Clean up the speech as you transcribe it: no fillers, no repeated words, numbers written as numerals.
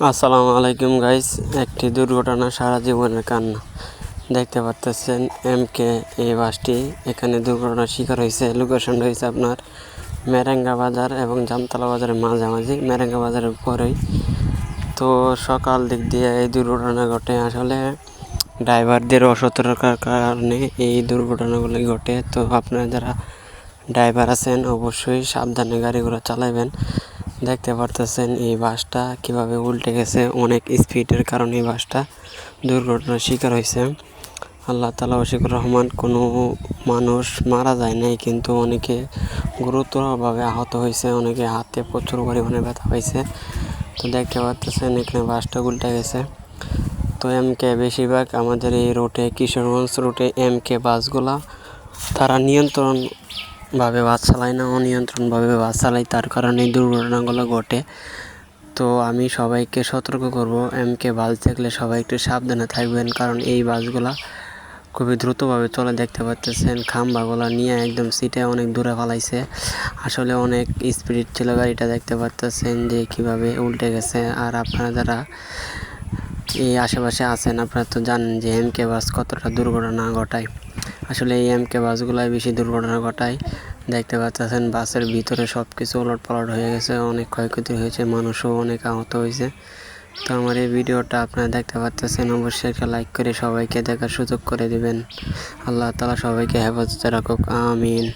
আসসালামু আলাইকুম গাইস। একটি দুর্ঘটনা সারা জীবনের কান্না। দেখতে পাচ্ছেন এমকে এই বাসটি এখানে দুর্ঘটনার শিকার হয়েছে। লোকেশন রয়েছে আপনার মেরেঙ্গা বাজার এবং জামতলা বাজারের মাঝামাঝি, মেরেঙ্গা বাজারের পরেই। তো সকাল দিক দিয়ে এই দুর্ঘটনা ঘটে। আসলে ড্রাইভারদের অসতর্কতার কারণে এই দুর্ঘটনাগুলি ঘটে। তো আপনারা যারা ড্রাইভার আছেন অবশ্যই সাবধানে গাড়ি ঘোড়া চালাবেন। দেখতে পারতেছেন এই বাসটা কিভাবে উল্টে গেছে, অনেক স্পিডের কারণে এই বাসটা দুর্ঘটনার শিকার হয়েছে। আল্লাহ তাআলা ওয়াশিকুর রহমান, কোনো মানুষ মারা যায় নাই, কিন্তু অনেকে গুরুতরভাবে আহত হয়েছে, অনেকে হাতে প্রচুর পরিমাণে ব্যথা পাইছে। তো দেখতে পারতেছেন এখানে বাসটা উল্টে গেছে। তো এমকে বেশিরভাগ আমাদের এই রুটে, কিশোরগঞ্জ রুটে এমকে বাসগুলা তারা নিয়ন্ত্রণভাবে বাস চালায় না, অনিয়ন্ত্রণভাবে বাস চালায়, তার কারণে এই দুর্ঘটনাগুলো ঘটে। তো আমি সবাইকে সতর্ক করব, এমকে বাস দেখলে সবাই একটু সাবধানে থাকবেন, কারণ এই বাসগুলা খুবই দ্রুতভাবে চলে। দেখতে পাচ্ছেন খাম্বাগুলো নিয়ে একদম সিটে অনেক দূরে ফালাইছে। আসলে অনেক স্পিড ছিল গাড়িটা। দেখতে পাচ্ছেন যে কীভাবে উল্টে গেছে। আর আপনারা যারা এই আশেপাশে আছেন আপনারা তো জানেন যে এমকে বাস কতটা দুর্ঘটনা ঘটায়। আসলে এই এমকে বাসগুলাই বেশি দুর্ঘটনা ঘটায়। দেখতে পাচ্ছেন বাসের ভিতরে সব কিছু ওলটপালট হয়ে গেছে, অনেক ক্ষয়ক্ষতি হয়েছে, মানুষও অনেক আহত হয়েছে। তো আমার এই ভিডিওটা আপনারা দেখতে পাচ্ছেন, অবশ্যই একটা লাইক করে সবাইকে দেখার সুযোগ করে দিবেন। আল্লাহ তাআলা সবাইকে হেফাজতে রাখুক, আমিন।